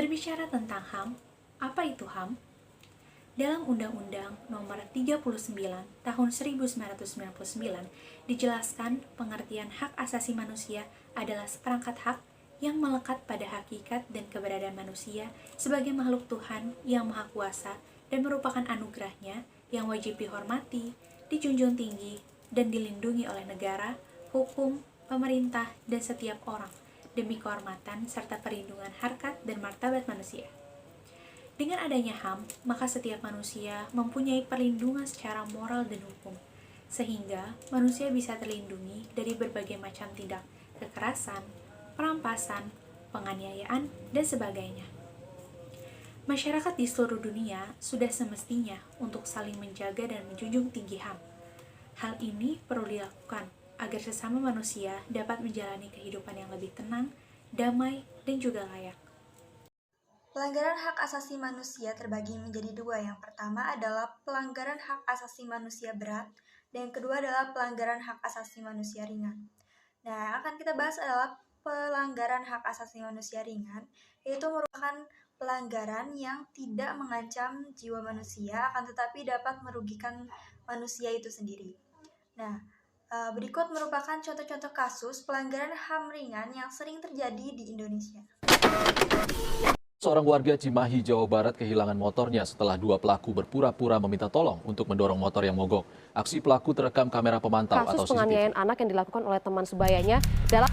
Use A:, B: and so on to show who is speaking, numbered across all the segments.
A: Berbicara tentang HAM, apa itu HAM? Dalam Undang-Undang Nomor 39 Tahun 1999 dijelaskan pengertian hak asasi manusia adalah seperangkat hak yang melekat pada hakikat dan keberadaan manusia sebagai makhluk Tuhan yang Maha Kuasa dan merupakan anugerahnya yang wajib dihormati, dijunjung tinggi, dan dilindungi oleh negara, hukum, pemerintah, dan setiap orang demi kehormatan serta perlindungan harkat dan martabat manusia. Dengan adanya HAM, maka setiap manusia mempunyai perlindungan secara moral dan hukum, sehingga manusia bisa terlindungi dari berbagai macam tindak kekerasan, perampasan, penganiayaan, dan sebagainya. Masyarakat di seluruh dunia sudah semestinya untuk saling menjaga dan menjunjung tinggi HAM. Hal ini perlu dilakukan agar sesama manusia dapat menjalani kehidupan yang lebih tenang, damai, dan juga layak.
B: Pelanggaran hak asasi manusia terbagi menjadi dua. Yang pertama adalah pelanggaran hak asasi manusia berat, dan yang kedua adalah pelanggaran hak asasi manusia ringan. Nah, yang akan kita bahas adalah pelanggaran hak asasi manusia ringan, yaitu merupakan pelanggaran yang tidak mengancam jiwa manusia, akan tetapi dapat merugikan manusia itu sendiri. Nah, berikut merupakan contoh-contoh kasus pelanggaran HAM ringan yang sering terjadi di Indonesia.
C: Seorang warga Cimahi, Jawa Barat kehilangan motornya setelah dua pelaku berpura-pura meminta tolong untuk mendorong motor yang mogok. Aksi pelaku terekam kamera pemantau atau
D: Kasus
C: CCTV.
D: penganiayaan anak yang dilakukan oleh teman sebayanya dalam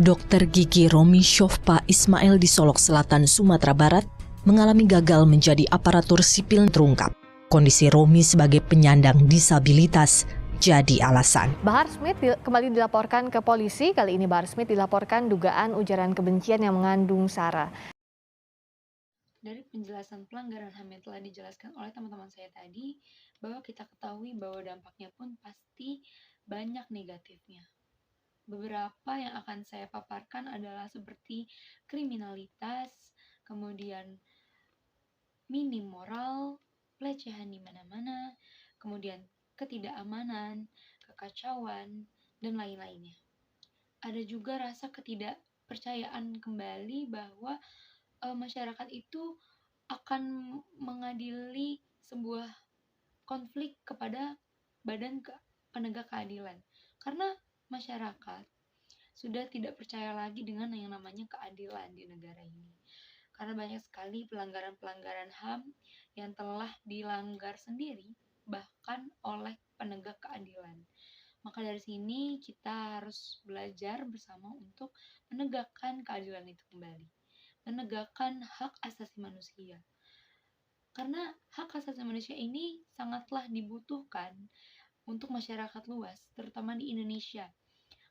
E: Dr. Gigi Romi Syofpa Ismail di Solok Selatan, Sumatera Barat mengalami gagal menjadi aparatur sipil terungkap. Kondisi Romi sebagai penyandang disabilitas jadi alasan.
D: Bahar Smith kembali dilaporkan ke polisi. Kali ini Bahar Smith dilaporkan dugaan ujaran kebencian yang mengandung sara.
F: Dari penjelasan pelanggaran HAM yang telah dijelaskan oleh teman-teman saya tadi, bahwa kita ketahui bahwa dampaknya pun pasti banyak negatifnya. Beberapa yang akan saya paparkan adalah seperti kriminalitas, kemudian minim moral, pelecehan di mana-mana, kemudian ketidakamanan, kekacauan, dan lain-lainnya. Ada juga rasa ketidakpercayaan kembali bahwa masyarakat itu akan mengadili sebuah konflik kepada badan penegak keadilan. Karena masyarakat sudah tidak percaya lagi dengan yang namanya keadilan di negara ini. Karena banyak sekali pelanggaran-pelanggaran HAM yang telah dilanggar sendiri, bahkan oleh penegak keadilan. Maka dari sini kita harus belajar bersama untuk menegakkan keadilan itu kembali. Menegakkan hak asasi manusia. Karena hak asasi manusia ini sangatlah dibutuhkan untuk masyarakat luas, terutama di Indonesia.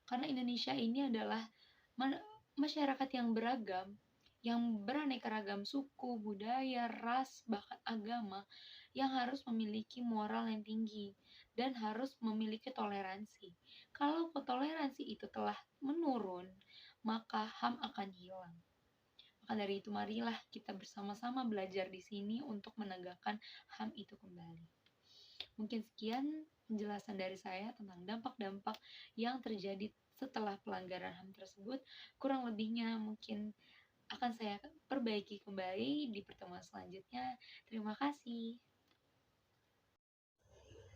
F: Karena Indonesia ini adalah masyarakat yang beragam, yang beraneka ragam suku, budaya, ras, bahkan agama, yang harus memiliki moral yang tinggi dan harus memiliki toleransi. Kalau toleransi itu telah menurun, maka HAM akan hilang. Maka dari itu marilah kita bersama-sama belajar di sini untuk menegakkan HAM itu kembali. Mungkin sekian penjelasan dari saya tentang dampak-dampak yang terjadi setelah pelanggaran HAM tersebut. Kurang lebihnya mungkin akan saya perbaiki kembali di pertemuan selanjutnya. Terima kasih.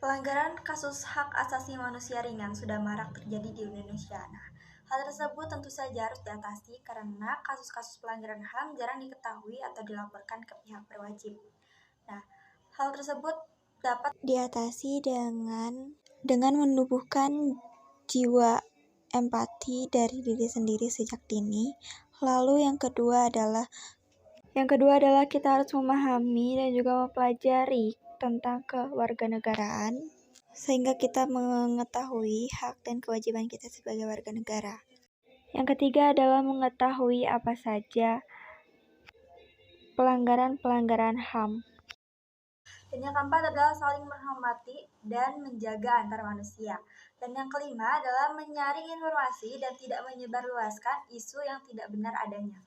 B: Pelanggaran kasus hak asasi manusia ringan sudah marak terjadi di Indonesia. Nah, hal tersebut tentu saja harus diatasi karena kasus-kasus pelanggaran HAM jarang diketahui atau dilaporkan ke pihak berwajib. Nah, hal tersebut dapat diatasi dengan menumbuhkan jiwa empati dari diri sendiri sejak dini. Lalu yang kedua adalah kita harus memahami dan juga mempelajari tentang kewarganegaraan sehingga kita mengetahui hak dan kewajiban kita sebagai warga negara. Yang ketiga adalah mengetahui apa saja pelanggaran-pelanggaran HAM. Dan yang keempat adalah saling menghormati dan menjaga antar manusia. Dan yang kelima adalah menyaring informasi dan tidak menyebarluaskan isu yang tidak benar adanya.